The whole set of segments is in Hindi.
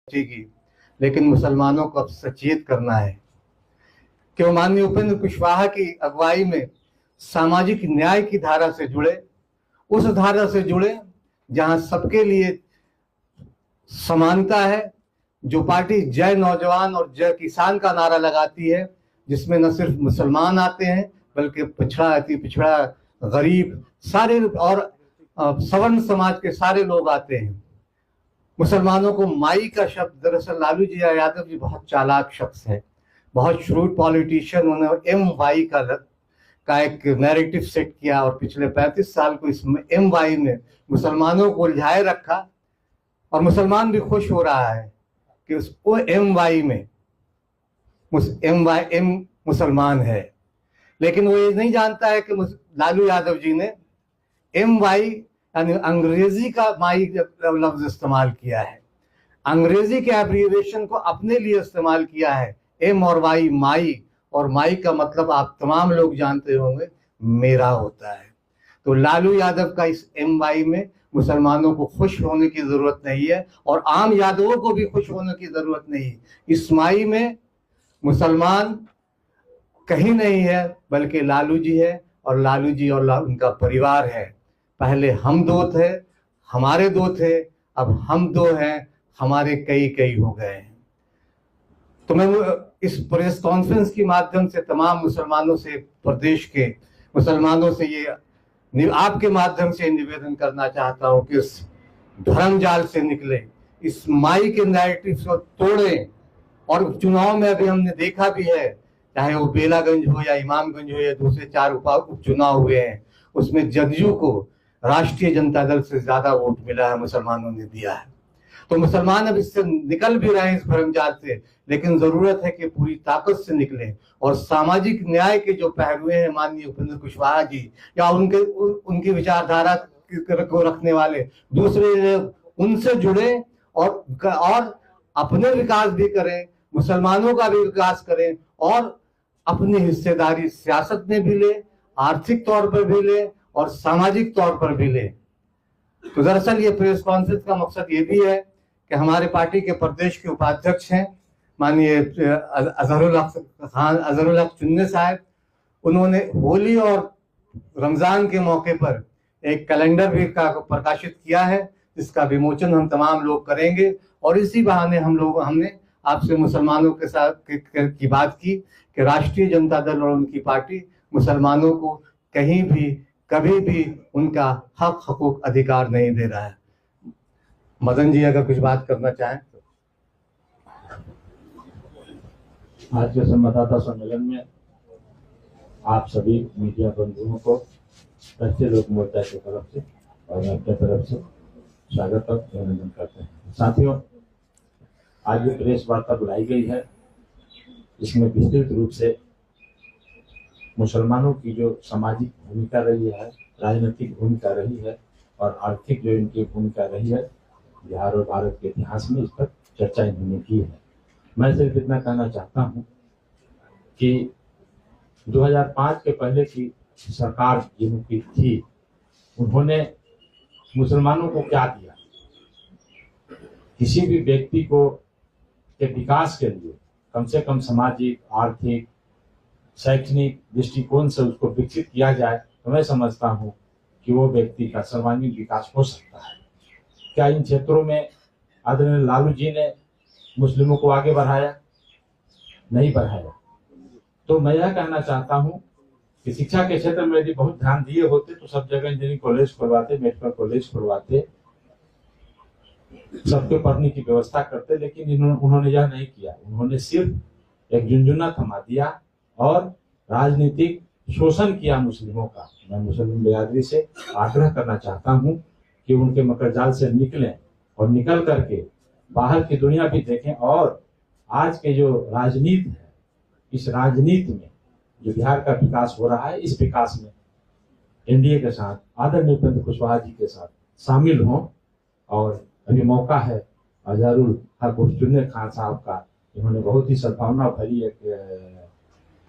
बचेगी, लेकिन मुसलमानों को अब सचेत करना है कि वो माननीय उपेंद्र कुशवाहा की अगुवाई में सामाजिक न्याय की धारा से जुड़े, उस धारा से जुड़े जहां सबके लिए समानता है, जो पार्टी जय नौजवान और जय किसान का नारा लगाती है, जिसमें न सिर्फ मुसलमान आते हैं बल्कि पिछड़ा, अति पिछड़ा, गरीब, सारे और सवर्ण समाज के सारे लोग आते हैं। मुसलमानों को माई का शब्द, दरअसल लालू जी यादव जी बहुत चालाक शख्स है, बहुत श्रूड पॉलिटिशियन। उन्होंने एम वाई का एक नैरेटिव सेट किया और पिछले 35 साल को इस एम वाई ने मुसलमानों को उलझाए रखा, और मुसलमान भी खुश हो रहा है कि उसको एम वाई में एम मुसलमान है। लेकिन वो ये नहीं जानता है कि लालू यादव जी ने एम वाई यानी अंग्रेजी का माई लफ्ज इस्तेमाल किया है, अंग्रेजी के एब्रिविएशन को अपने लिए इस्तेमाल किया है, एम और वाई, माई, और माई का मतलब आप तमाम लोग जानते होंगे, मेरा होता है। तो लालू यादव का इस एम वाई में मुसलमानों को खुश होने की जरूरत नहीं है, और आम यादवों को भी खुश होने की जरूरत नहीं। इस माई में मुसलमान कहीं नहीं है, बल्कि लालू जी है, और लालू जी और उनका परिवार है। पहले हम दो थे, हमारे दो थे, अब हम दो हैं, हमारे कई कई हो गए हैं। तो मैं इस प्रेस कॉन्फ्रेंस के माध्यम से तमाम मुसलमानों से, प्रदेश के मुसलमानों से ये आपके माध्यम से निवेदन करना चाहता हूं कि इस धर्म जाल से निकले, इस माई के नैरेटिव को तोड़ें। और चुनाव में अभी हमने देखा भी है, चाहे वो बेलागंज हो या इमामगंज हो या दूसरे 4 उपचुनाव हुए हैं, उसमें जदयू को राष्ट्रीय जनता दल से ज्यादा वोट मिला है, मुसलमानों ने दिया है। तो मुसलमान अब इससे निकल भी रहे हैं, इस भ्रमजाल से, लेकिन जरूरत है कि पूरी ताकत से निकलें और सामाजिक न्याय के जो पहलुए हैं माननीय उपेंद्र कुशवाहा जी या उनकी विचारधारा को रखने वाले दूसरे लोग, उनसे जुड़े और अपने विकास भी करें, मुसलमानों का भी विकास करें, और अपनी हिस्सेदारी सियासत में भी ले, आर्थिक तौर पर भी ले और सामाजिक तौर पर भी ले। तो दरअसल ये प्रेस कॉन्फ्रेंस का मकसद ये भी है कि हमारे पार्टी के प्रदेश के उपाध्यक्ष हैं माननीय अजहरुल हक चुन्नी साहब, उन्होंने होली और रमजान के मौके पर एक कैलेंडर भी प्रकाशित किया है, जिसका विमोचन हम तमाम लोग करेंगे। और इसी बहाने हमने आपसे मुसलमानों के साथ की बात की कि राष्ट्रीय जनता दल और उनकी पार्टी मुसलमानों को कहीं भी कभी भी उनका हक हकूक अधिकार नहीं दे रहा है। मदन जी अगर कुछ बात करना चाहें। आज के संवाददाता सम्मेलन में आप सभी मीडिया बंधुओं को राष्ट्रीय लोक मोर्चा की तरफ से और अपने तरफ से स्वागत और अभिनंदन करते हैं। साथियों, आज जो प्रेस वार्ता बुलाई गई है, इसमें विस्तृत रूप से मुसलमानों की जो सामाजिक भूमिका रही है, राजनीतिक भूमिका रही है और आर्थिक जो इनकी भूमिका रही है बिहार और भारत के इतिहास में, इस पर चर्चा इन्होंने की है। मैं सिर्फ इतना कहना चाहता हूं कि 2005 के पहले की सरकार जिनकी थी, उन्होंने मुसलमानों को क्या दिया? किसी भी व्यक्ति को के विकास के लिए कम से कम सामाजिक, आर्थिक, शैक्षणिक दृष्टिकोण से उसको विकसित किया जाए, तो मैं समझता हूं कि वो व्यक्ति का सर्वांगीण विकास हो सकता है। क्या इन क्षेत्रों में आदरणीय लालू जी ने मुस्लिमों को आगे बढ़ाया? नहीं बढ़ाया। तो मैं यह कहना चाहता हूं कि शिक्षा के क्षेत्र में यदि बहुत ध्यान दिए होते तो सब जगह इंजीनियरिंग कॉलेज खुलवाते, मेडिकल कॉलेज खुलवाते, सबके पढ़ने की व्यवस्था करते, लेकिन उन्होंने यह नहीं किया। उन्होंने सिर्फ एक झुनझुना थमा दिया और राजनीतिक शोषण किया मुस्लिमों का। मैं मुस्लिम बिरादरी से आग्रह करना चाहता हूं कि उनके मकरजाल से निकलें और निकल करके बाहर की दुनिया भी देखें। और आज के जो राजनीति है, इस राजनीति में जो बिहार का विकास हो रहा है, इस विकास में एनडीए के साथ, आदरणीय उपेंद्र कुशवाहा जी के साथ शामिल हों। और अभी मौका है अजहरुल हक चुन्नी खान साहब का, इन्होंने बहुत ही सद्भावना भरी एक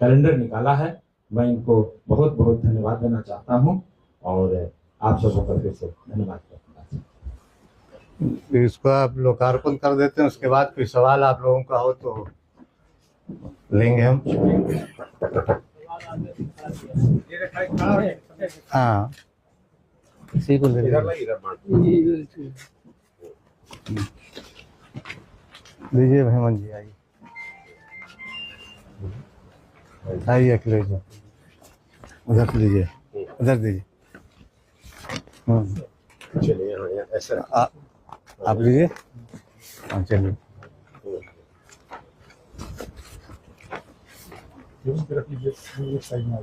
कैलेंडर निकाला है। मैं इनको बहुत बहुत धन्यवाद देना चाहता हूं और आप सबों का फिर से धन्यवाद करता हूं। इसको आप लोकार्पण कर देते हैं, उसके बाद कोई सवाल आप लोगों का हो तो लेंगे हम। हाँ, इसी को ले लीजिए हेमंत जी, आइए आइए, अखिलेश उधर से लीजिए, उधर दीजिए। चलिए हाँ ऐसा आप लीजिए, हाँ चलिए। साइड में